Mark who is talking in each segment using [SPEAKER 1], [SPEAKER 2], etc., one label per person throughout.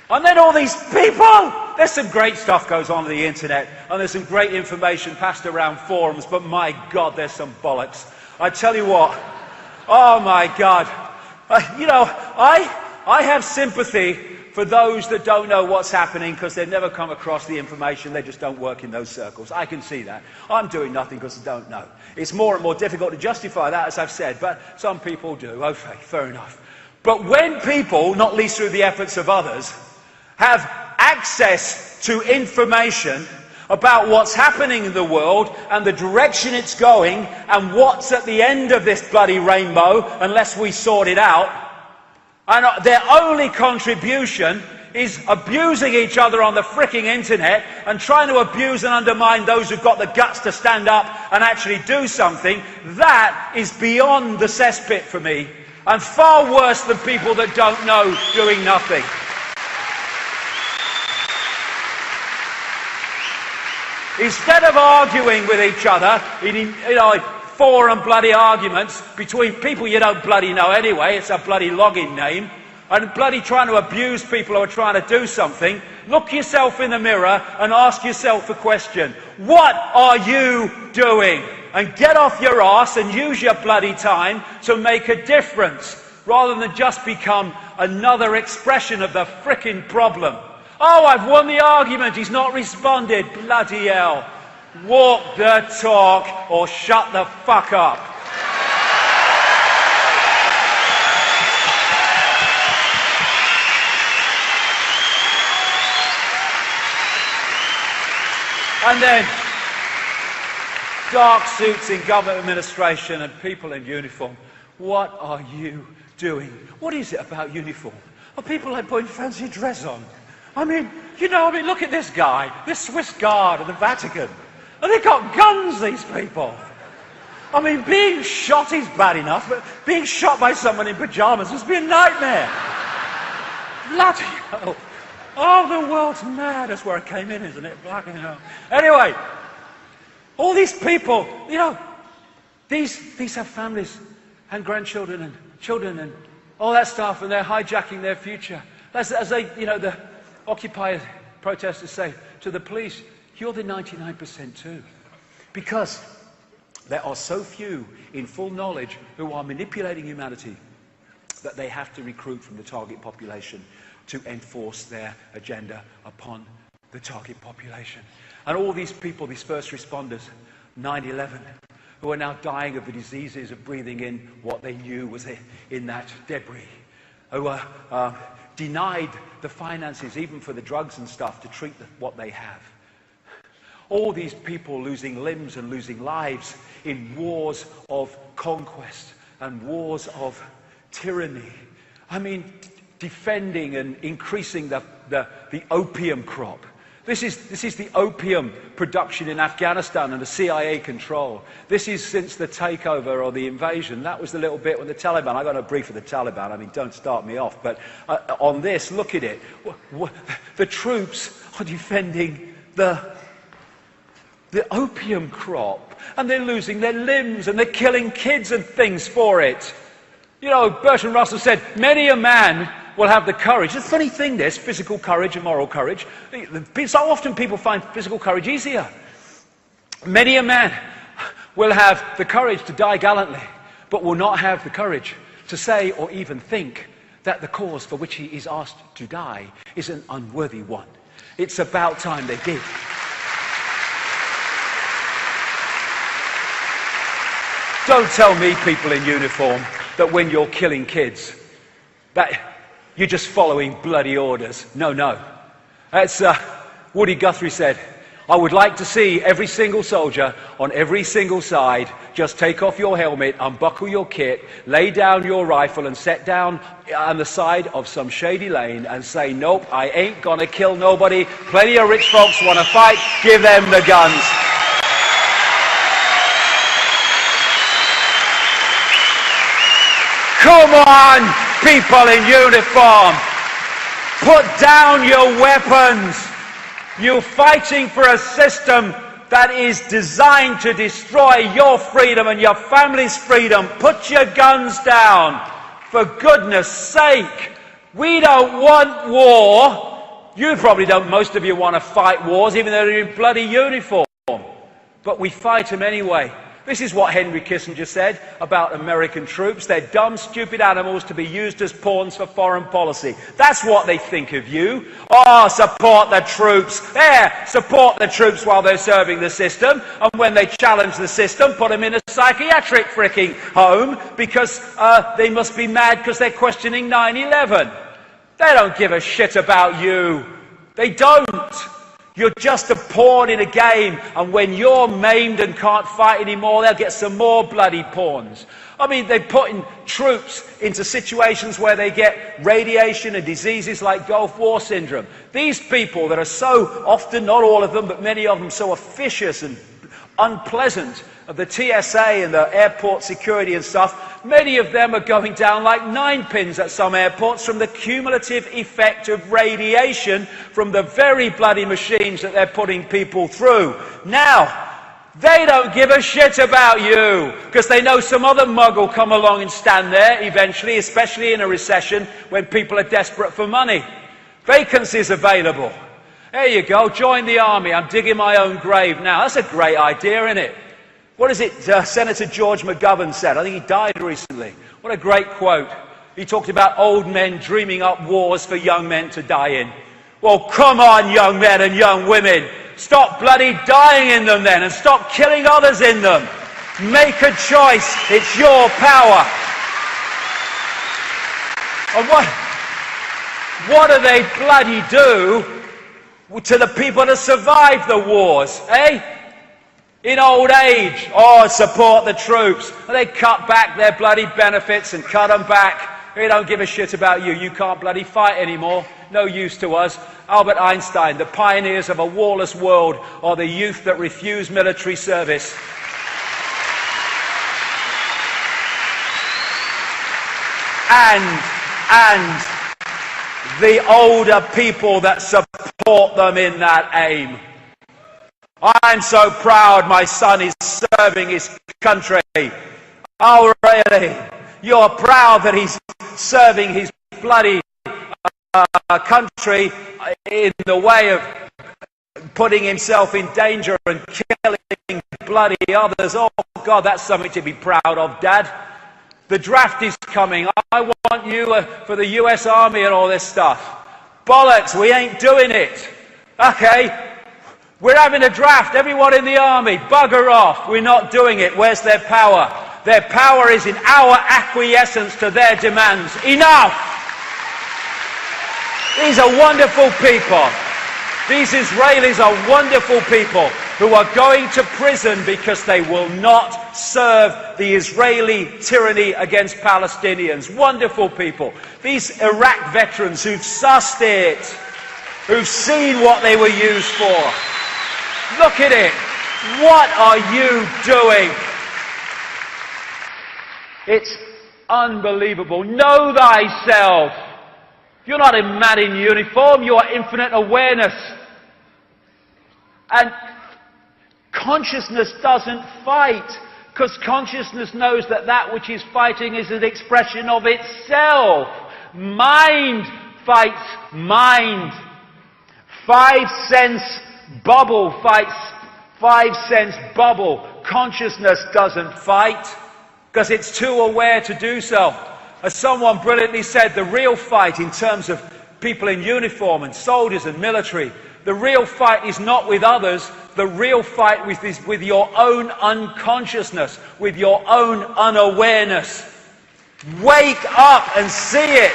[SPEAKER 1] And then all these people, there's some great stuff goes on the internet, and there's some great information passed around forums, but my God, there's some bollocks. I tell you what, oh my God. I have sympathy for those that don't know what's happening because they've never come across the information. They just don't work in those circles. I can see that. I'm doing nothing because I don't know. It's more and more difficult to justify that, as I've said, but some people do. Okay, fair enough. But when people, not least through the efforts of others, have access to information about what's happening in the world and the direction it's going and what's at the end of this bloody rainbow, unless we sort it out, and their only contribution is abusing each other on the fricking internet and trying to abuse and undermine those who've got the guts to stand up and actually do something, that is beyond the cesspit for me, and far worse than people that don't know doing nothing. Instead of arguing with each other, forum bloody arguments between people you don't bloody know anyway, it's a bloody login name, and bloody trying to abuse people who are trying to do something, look yourself in the mirror and ask yourself a question. What are you doing? And get off your arse and use your bloody time to make a difference, rather than just become another expression of the fricking problem. Oh, I've won the argument, he's not responded. Bloody hell. Walk the talk or shut the fuck up. And then dark suits in government administration and people in uniform. What are you doing? What is it about uniform? Are people like putting fancy dress on? I mean, look at this guy, this Swiss guard of the Vatican. And they've got guns, these people. I mean, being shot is bad enough, but being shot by someone in pyjamas must be a nightmare. Bloody hell. Oh, the world's mad. That's where it came in, isn't it? Bloody hell. Anyway, all these people, these have families and grandchildren and children and all that stuff, and they're hijacking their future. As they, the Occupy protesters say to the police, you're the 99% too. Because there are so few in full knowledge who are manipulating humanity that they have to recruit from the target population to enforce their agenda upon the target population. And all these people, these first responders, 9/11, who are now dying of the diseases of breathing in what they knew was in that debris, who are denied the finances even for the drugs and stuff to treat what they have. All these people losing limbs and losing lives in wars of conquest and wars of tyranny. I mean, defending and increasing the opium crop. This is the opium production in Afghanistan and the CIA control. This is since the takeover or the invasion. That was the little bit when the Taliban, I got a brief for the Taliban, I mean, don't start me off, but on this, look at it. The troops are defending the opium crop, and they're losing their limbs, and they're killing kids and things for it. Bertrand Russell said, many a man will have the courage. It's a funny thing, this, physical courage and moral courage. So often people find physical courage easier. Many a man will have the courage to die gallantly, but will not have the courage to say or even think that the cause for which he is asked to die is an unworthy one. It's about time they did. Don't tell me, people in uniform, that when you're killing kids, that you're just following bloody orders. No. As Woody Guthrie said, I would like to see every single soldier on every single side just take off your helmet, unbuckle your kit, lay down your rifle and sit down on the side of some shady lane and say, nope, I ain't gonna kill nobody. Plenty of rich folks want to fight, give them the guns. Come on, people in uniform. Put down your weapons. You're fighting for a system that is designed to destroy your freedom and your family's freedom. Put your guns down. For goodness sake, we don't want war. You probably don't, most of you want to fight wars, even though they're in bloody uniform. But we fight them anyway. This is what Henry Kissinger said about American troops. They're dumb, stupid animals to be used as pawns for foreign policy. That's what they think of you. Oh, support the troops. There, support the troops while they're serving the system. And when they challenge the system, put them in a psychiatric fricking home because they must be mad because they're questioning 9/11. They don't give a shit about you. They don't. You're just a pawn in a game, and when you're maimed and can't fight anymore, they'll get some more bloody pawns. I mean, they're putting troops into situations where they get radiation and diseases like Gulf War syndrome. These people that are so often, not all of them, but many of them, so officious and unpleasant, of the TSA and the airport security and stuff, many of them are going down like 9 pins at some airports from the cumulative effect of radiation from the very bloody machines that they're putting people through. Now, they don't give a shit about you because they know some other mug will come along and stand there eventually, especially in a recession when people are desperate for money. Vacancies available. There you go, join the army. I'm digging my own grave now. That's a great idea, isn't it? What is it Senator George McGovern said? I think he died recently. What a great quote. He talked about old men dreaming up wars for young men to die in. Well, come on, young men and young women. Stop bloody dying in them then and stop killing others in them. Make a choice. It's your power. And what do they bloody do to the people that survive the wars, eh? In old age, oh, support the troops. And they cut back their bloody benefits and cut them back. They don't give a shit about you. You can't bloody fight anymore. No use to us. Albert Einstein, the pioneers of a warless world are the youth that refuse military service. And the older people that support them in that aim. I'm so proud my son is serving his country. Oh, really? You're proud that he's serving his bloody country in the way of putting himself in danger and killing bloody others. Oh, God, that's something to be proud of, Dad. The draft is coming. I want you for the US Army and all this stuff. Bollocks, we ain't doing it. Okay. We're having a draft, everyone in the army, bugger off. We're not doing it. Where's their power? Their power is in our acquiescence to their demands. Enough! These are wonderful people. These Israelis are wonderful people who are going to prison because they will not serve the Israeli tyranny against Palestinians. Wonderful people. These Iraq veterans who've sussed it, who've seen what they were used for. Look at it. What are you doing? It's unbelievable. Know thyself. You're not a man in uniform. You are infinite awareness. And consciousness doesn't fight, because consciousness knows that that which is fighting is an expression of itself. Mind fights mind. 5 sense bubble fights 5 sense bubble. Consciousness doesn't fight because it's too aware to do so. As someone brilliantly said, the real fight in terms of people in uniform and soldiers and military, the real fight is not with others. The real fight is with your own unconsciousness, with your own unawareness. Wake up and see it.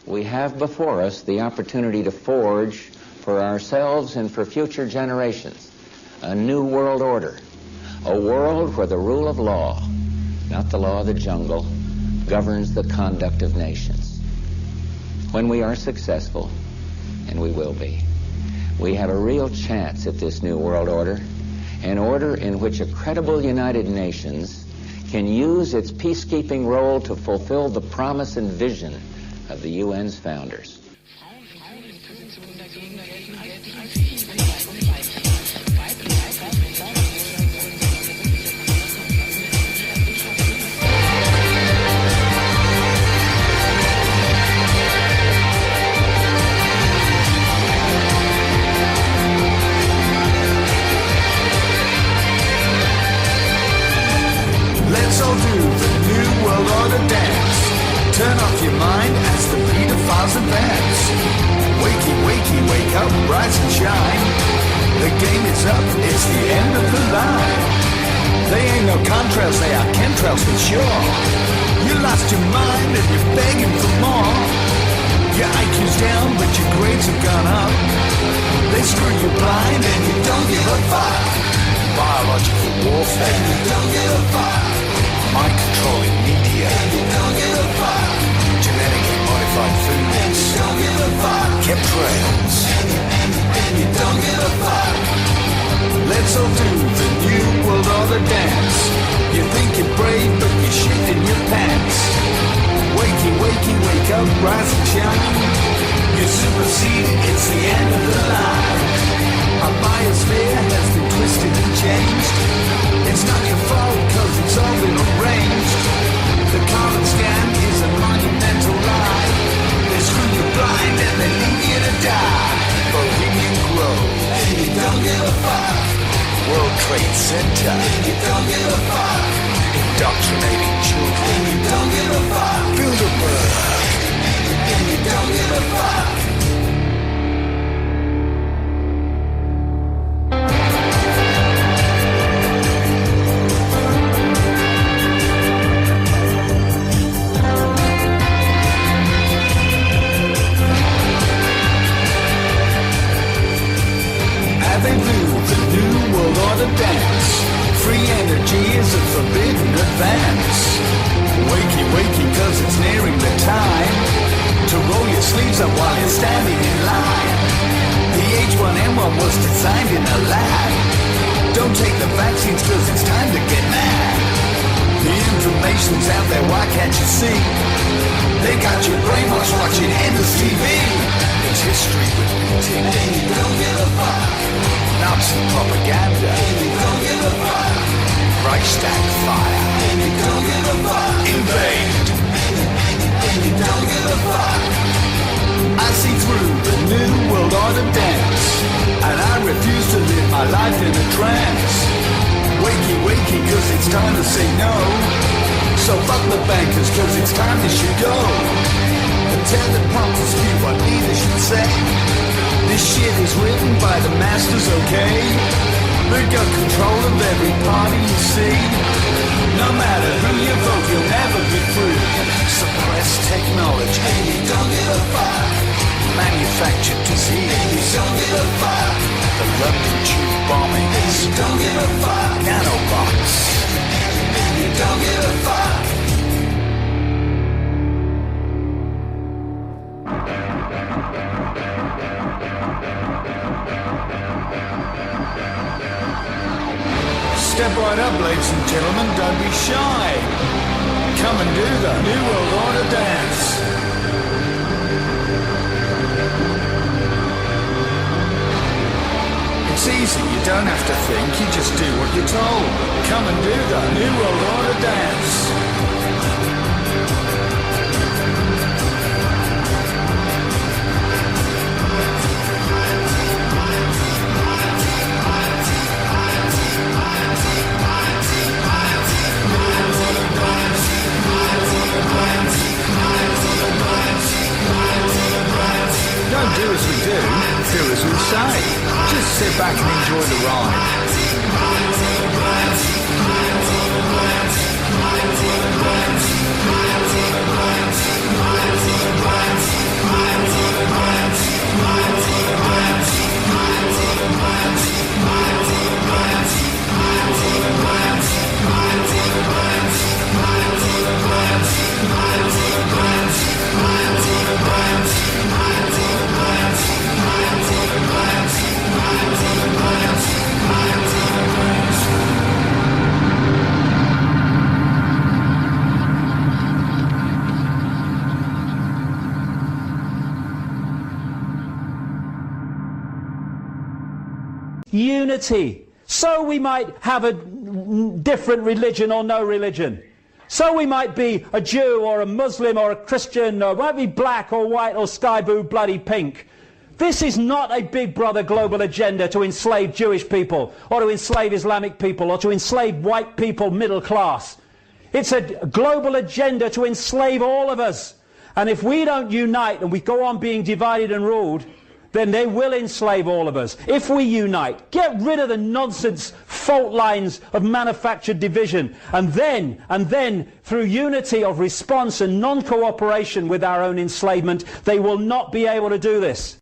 [SPEAKER 2] We have before us the opportunity to forge for ourselves and for future generations a new world order, a world where the rule of law, not the law of the jungle, governs the conduct of nations. When we are successful, and we will be, we have a real chance at this new world order, an order in which a credible United Nations can use its peacekeeping role to fulfill the promise and vision of the UN's founders.
[SPEAKER 3] Let's all do the New World Order dance. Turn off your mind as the pedophiles advance. Wakey, wakey, wake up, rise and shine. The game is up, it's the end of the line. They ain't no contrails, they are chemtrails for sure. You lost your mind and you're begging for more. Your IQ's down, but your grades have gone up. They screw you blind and you don't give a fuck. Biological warfare, and you don't give a fuck. Mind-controlling media, and you don't give a fuck. Genetically modified foods, and you don't give a fuck. Chemtrails, and you don't give a fuck. Let's all do the New World Order dance. You think you're brave, but you're shit in your pants. Wakey, wakey, wake up, rise and shine. You're superseded, it's the end of the line. Our biosphere has been twisted and changed. It's not your fault, cause it's all been arranged. The carbon scan is a monumental lie. They screw you blind and they leave you to die. Bohemian Grove, and you don't give a fuck. World Trade Center, and you don't give a fuck. Indoctrinating children, and you don't give a fuck. Bilderberg, and you don't give a fuck. Dance. Free energy is a forbidden advance. Wakey, wakey, cause it's nearing the time to roll your sleeves up while you're standing in line. The H1N1 was designed in a lab. Don't take the vaccines cause it's time to get mad. The information's out there, why can't you see? They got you brainwashed watching endless TV. It's history repeating, and you don't give a fuck. Nazi propaganda, and you don't give a fuck. Reichstag fire, and you don't give a fuck. Invade, and you don't give a fuck. I see through the New World Order dance, and I refuse to live my life in a trance. Wakey, wakey, cause it's time to say no. So fuck the bankers, cause it's time they should go. The teleprompters speak what leaders should say. This shit is written by the masters, okay? They got control of every party you see. No matter who you vote, you'll never be free. Suppress technology, and you don't give a fuck. Manufactured disease, and you don't give a fuck. The London tube bombing, and you don't give a fuck. Nanobots, and you don't give a fuck. Step right up, ladies and gentlemen, don't be shy. Come and do the New World Order dance. It's easy, you don't have to think, you just do what you're told. Come and do the New World Order dance. Don't do as we do as we say. Just sit back and enjoy the ride.
[SPEAKER 4] unity. So we might have a different religion or no religion. So we might be a Jew or a Muslim or a Christian, or might be black or white or sky blue, bloody pink. This is not a big brother global agenda to enslave Jewish people or to enslave Islamic people or to enslave white people middle class. It's a global agenda to enslave all of us. And if we don't unite and we go on being divided and ruled, then they will enslave all of us. If we unite, get rid of the nonsense fault lines of manufactured division, and then through unity of response and non-cooperation with our own enslavement, they will not be able to do this.